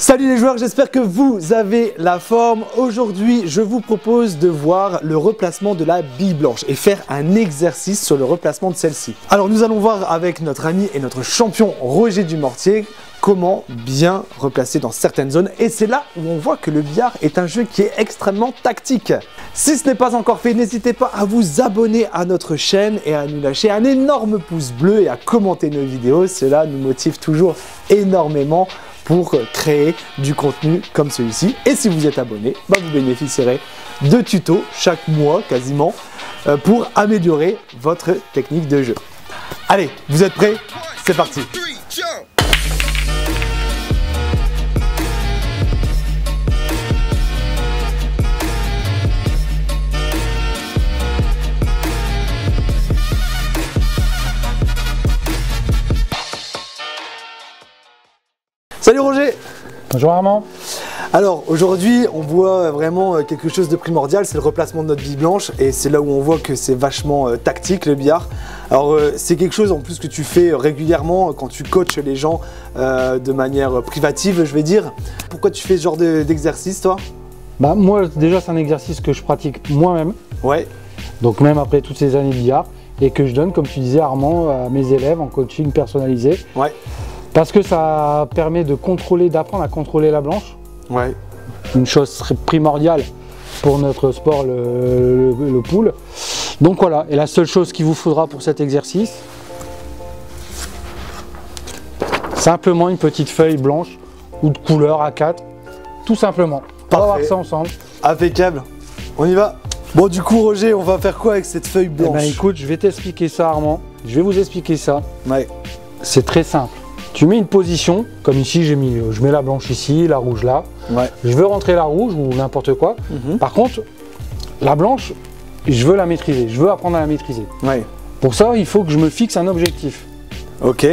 Salut les joueurs, j'espère que vous avez la forme. Aujourd'hui, je vous propose de voir le replacement de la bille blanche et faire un exercice sur le replacement de celle-ci. Alors nous allons voir avec notre ami et notre champion Roger Dumortier comment bien replacer dans certaines zones. Et c'est là où on voit que le billard est un jeu qui est extrêmement tactique. Si ce n'est pas encore fait, n'hésitez pas à vous abonner à notre chaîne et à nous lâcher un énorme pouce bleu et à commenter nos vidéos. Cela nous motive toujours énormément pour créer du contenu comme celui-ci. Et si vous êtes abonné, vous bénéficierez de tutos chaque mois quasiment pour améliorer votre technique de jeu. Allez, vous êtes prêts? C'est parti! Salut Roger! Bonjour Armand. Alors aujourd'hui on voit vraiment quelque chose de primordial, c'est le replacement de notre bille blanche et c'est là où on voit que c'est vachement tactique le billard. Alors c'est quelque chose en plus que tu fais régulièrement quand tu coaches les gens de manière privative je vais dire. Pourquoi tu fais ce genre d'exercice toi? Moi déjà c'est un exercice que je pratique moi-même. Ouais. Donc même après toutes ces années de billard et que je donne comme tu disais Armand à mes élèves en coaching personnalisé. Ouais. Parce que ça permet de contrôler, d'apprendre à contrôler la blanche. Ouais. Une chose primordiale pour notre sport, le pool. Donc voilà, et la seule chose qu'il vous faudra pour cet exercice, simplement une petite feuille blanche ou de couleur A4, tout simplement. On va voir ça ensemble. Impeccable, on y va. Bon du coup Roger, on va faire quoi avec cette feuille blanche? Eh ben, écoute, je vais t'expliquer ça Armand, je vais vous expliquer ça. Ouais. C'est très simple. Tu mets une position, comme ici, je mets la blanche ici, la rouge là. Ouais. Je veux rentrer la rouge ou n'importe quoi. Par contre, la blanche, je veux la maîtriser, je veux apprendre à la maîtriser. Ouais. Pour ça, il faut que je me fixe un objectif. Ok.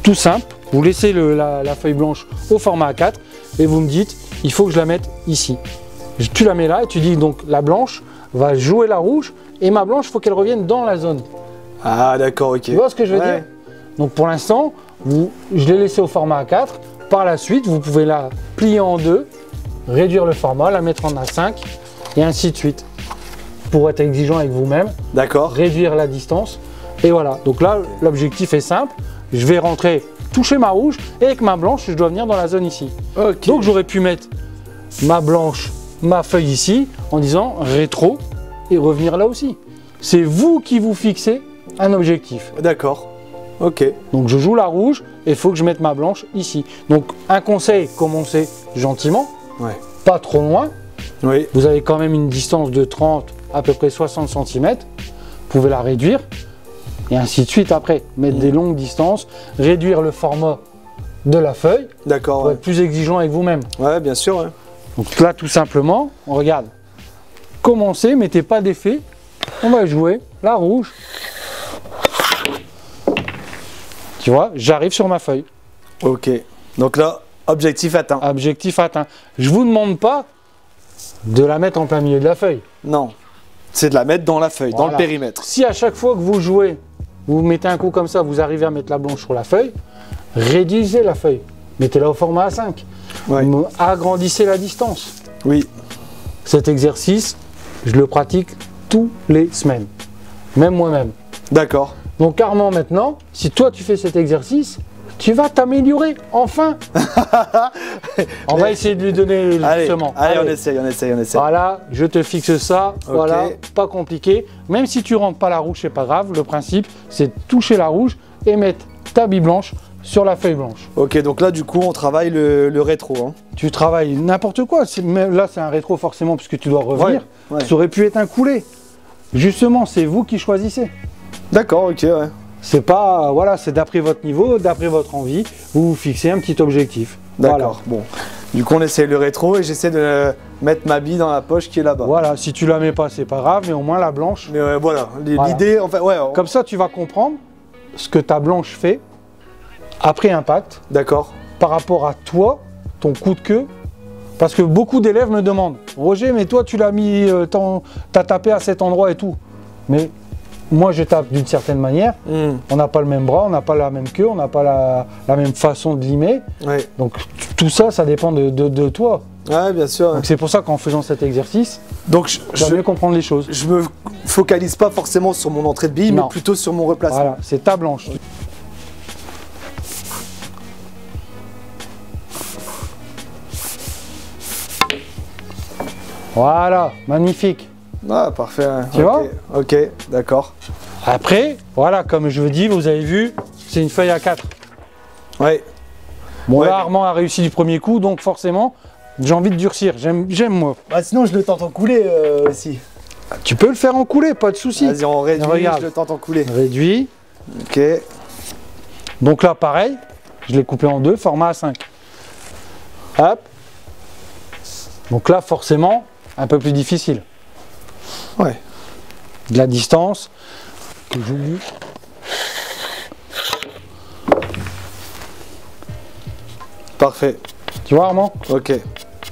Tout simple, vous laissez la feuille blanche au format A4 et vous me dites, il faut que je la mette ici. Tu la mets là et tu dis donc la blanche va jouer la rouge et ma blanche, il faut qu'elle revienne dans la zone. Ah d'accord, ok. Tu vois ce que je veux dire? Donc pour l'instant, je l'ai laissé au format A4. Par la suite, vous pouvez la plier en deux, réduire le format, la mettre en A5 et ainsi de suite. Pour être exigeant avec vous-même. D'accord. Réduire la distance. Et voilà. Donc là, l'objectif est simple. Je vais rentrer, toucher ma rouge et avec ma blanche, je dois venir dans la zone ici. Okay. Donc j'aurais pu mettre ma blanche, ma feuille ici en disant rétro et revenir là aussi. C'est vous qui vous fixez un objectif. D'accord. Ok. Donc je joue la rouge et il faut que je mette ma blanche ici. Donc un conseil, commencez gentiment, pas trop loin. Oui. Vous avez quand même une distance de 30 à peu près 60 cm. Vous pouvez la réduire et ainsi de suite après. Mettre des longues distances, réduire le format de la feuille. D'accord. Pour être plus exigeant avec vous-même. Ouais, bien sûr. Ouais. Donc là tout simplement, on regarde. Commencez, mettez pas d'effet. On va jouer la rouge. Tu vois, j'arrive sur ma feuille. Ok. Donc là, objectif atteint. Objectif atteint. Je ne vous demande pas de la mettre en plein milieu de la feuille. Non. C'est de la mettre dans la feuille, voilà, dans le périmètre. Si à chaque fois que vous jouez, vous mettez un coup comme ça, vous arrivez à mettre la blanche sur la feuille, réduisez la feuille. Mettez-la au format A5. Ouais. Agrandissez la distance. Oui. Cet exercice, je le pratique tous les semaines. Même moi-même. D'accord. Donc Armand maintenant, si toi tu fais cet exercice, tu vas t'améliorer, enfin. On va essayer de lui donner justement. Allez, on essaye. Voilà, je te fixe ça, okay. Voilà, pas compliqué. Même si tu rentres pas la rouge, c'est pas grave. Le principe, c'est de toucher la rouge et mettre ta bille blanche sur la feuille blanche. Ok, donc là du coup on travaille le rétro. Hein. Tu travailles n'importe quoi. Là c'est un rétro forcément puisque tu dois revenir. Ouais. Ça aurait pu être un coulé. Justement, c'est vous qui choisissez. D'accord, ok, ouais. C'est pas, voilà, c'est d'après votre niveau, d'après votre envie, vous vous fixez un petit objectif. D'accord, voilà. Bon. Du coup, on essaie le rétro et j'essaie de mettre ma bille dans la poche qui est là-bas. Voilà, si tu la mets pas, c'est pas grave, mais au moins la blanche. Mais voilà, l'idée, en fait, ouais. Comme ça, tu vas comprendre ce que ta blanche fait après impact. D'accord. Par rapport à toi, ton coup de queue. Parce que beaucoup d'élèves me demandent, Roger, mais toi, tu l'as mis, t'as tapé à cet endroit et tout. Mais moi je tape d'une certaine manière, on n'a pas le même bras, on n'a pas la même queue, on n'a pas la même façon de limer. Ouais. Donc tout ça, ça dépend de toi. Ouais, bien sûr. Donc c'est pour ça qu'en faisant cet exercice, donc je vais mieux comprendre les choses. Je me focalise pas forcément sur mon entrée de bille, mais plutôt sur mon replacement. Voilà, c'est ta blanche. Voilà, magnifique. Ah, parfait. Tu vois? Ok, d'accord. Après, voilà, comme je vous dis, vous avez vu, c'est une feuille à 4. Ouais. Bon, ouais. Là, Armand a réussi du premier coup, donc forcément, j'ai envie de durcir. J'aime moi. Bah, sinon, je le tente en coulée aussi. Tu peux le faire en coulée, pas de souci. Vas-y, on réduit, regarde. Je le tente en coulée. Réduit. Ok. Donc là, pareil, je l'ai coupé en deux, format A5. Hop. Donc là, forcément, un peu plus difficile. Ouais. De la distance, que j'oublie. Parfait. Tu vois, Armand? Ok.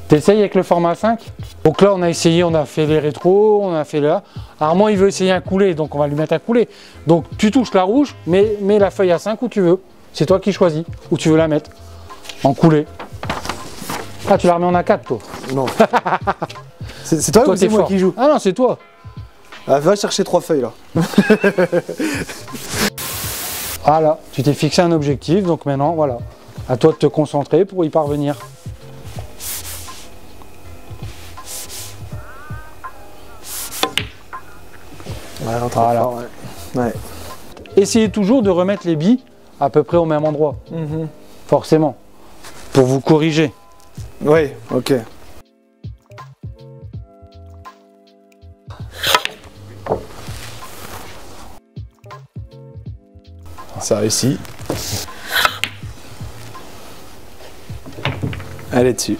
T'essayes avec le format 5. Donc là, on a essayé, on a fait les rétros, on a fait là. Armand, il veut essayer un coulé, donc on va lui mettre un coulé. Donc tu touches la rouge, mais mets la feuille à 5 où tu veux. C'est toi qui choisis où tu veux la mettre. En coulé. Ah, tu la remets en A4, toi? Non. c'est toi ou c'est moi qui joue? Ah non, c'est toi. Ah, va chercher 3 feuilles, là. Voilà, tu t'es fixé un objectif, donc maintenant, voilà. À toi de te concentrer pour y parvenir. Ouais, voilà. Fort, ouais. Essayez toujours de remettre les billes à peu près au même endroit. Forcément. Pour vous corriger. Oui, ok. Ça réussit. Elle est dessus.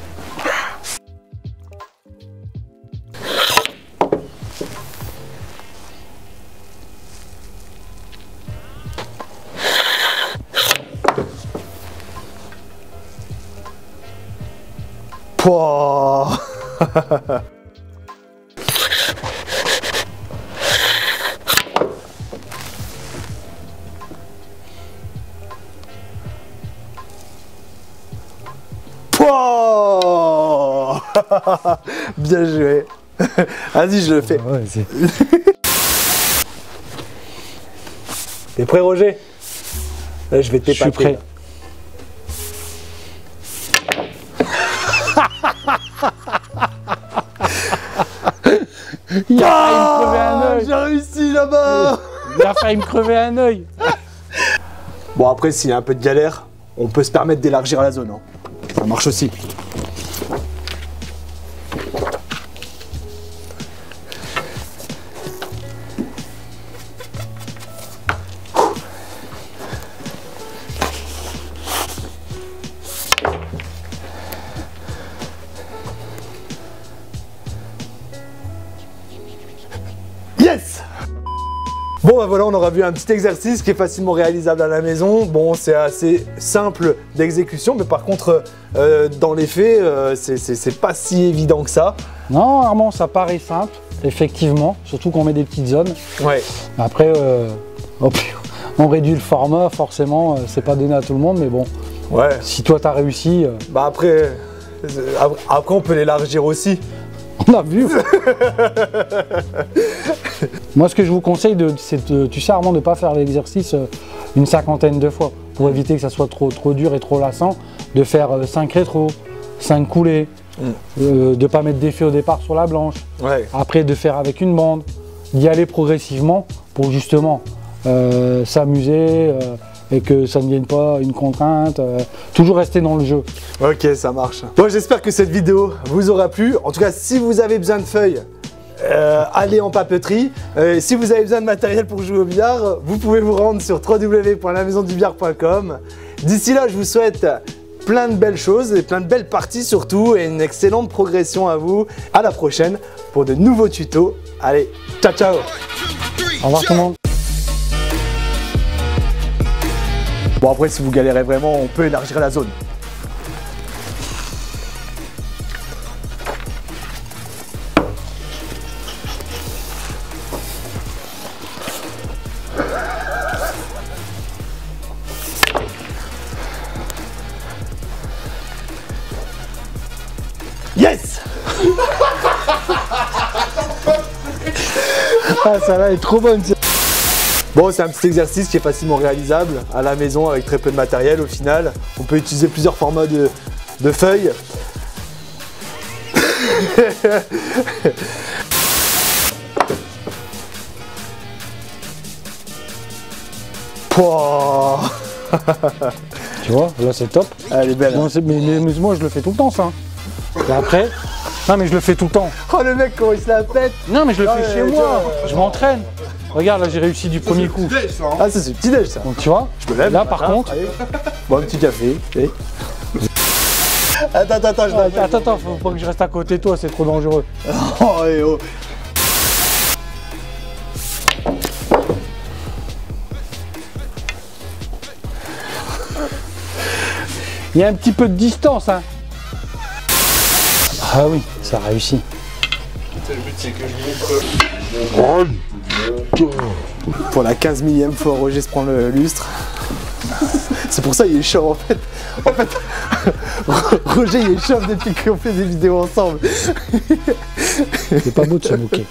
Pouah. Pouah. Bien joué. Vas-y, je le fais. Ouais, T'es prêt, Roger? Là, je vais t'épater. Je suis prêt. Il a failli me crever un œil. J'ai réussi là-bas. Il a failli me crever un œil. Bon, après, s'il y a un peu de galère, on peut se permettre d'élargir la zone. Hein. Ça marche aussi. Yes! Bon bah voilà, on aura vu un petit exercice qui est facilement réalisable à la maison. Bon, c'est assez simple d'exécution, mais par contre, dans les faits, c'est pas si évident que ça. Non, Armand, ça paraît simple, effectivement, surtout qu'on met des petites zones. Ouais. Après, on réduit le format, forcément, c'est pas donné à tout le monde, mais bon. Ouais. Si toi t'as réussi. Bah après, on peut l'élargir aussi. On a vu. Moi, ce que je vous conseille, c'est tu sais, Armand, de ne pas faire l'exercice une 50aine de fois pour éviter que ça soit trop dur et trop lassant. De faire 5 rétros, 5 coulées, de ne pas mettre d'effet au départ sur la blanche. Ouais. Après, de faire avec une bande, d'y aller progressivement pour justement s'amuser et que ça ne devienne pas une contrainte. Toujours rester dans le jeu. Ok, ça marche. Bon, j'espère que cette vidéo vous aura plu. En tout cas, si vous avez besoin de feuilles, allez en papeterie. Si vous avez besoin de matériel pour jouer au billard, vous pouvez vous rendre sur www.lamaisondubillard.com. D'ici là, je vous souhaite plein de belles choses et plein de belles parties surtout et une excellente progression à vous. À la prochaine pour de nouveaux tutos. Allez, ciao ciao. Au revoir tout le monde. Bon après, si vous galérez vraiment, on peut élargir la zone. Yes. Ah, ça là est trop bonne. Bon, c'est un petit exercice qui est facilement réalisable à la maison avec très peu de matériel au final. On peut utiliser plusieurs formats de feuilles. Tu vois, là c'est top. Elle est belle. Bon, mais moi je le fais tout le temps ça. Et après, non mais je le fais tout le temps. Oh le mec comment il se la pète. Non mais je le fais chez moi, je m'entraîne. Regarde là j'ai réussi du premier coup. Ah ça c'est petit déj ça. Donc tu vois, je me lève. Là par contre. Bon un petit café. Et... Attends, faut pas que je reste à côté de toi, c'est trop dangereux. Oh et oh. Il y a un petit peu de distance hein. Ah oui, ça réussit. Le but c'est que je montre. Pour la 15 millième fois, Roger se prend le lustre. C'est pour ça qu'il est chaud en fait. En fait, Roger il est chaud depuis qu'on fait des vidéos ensemble. C'est pas beau de se moquer.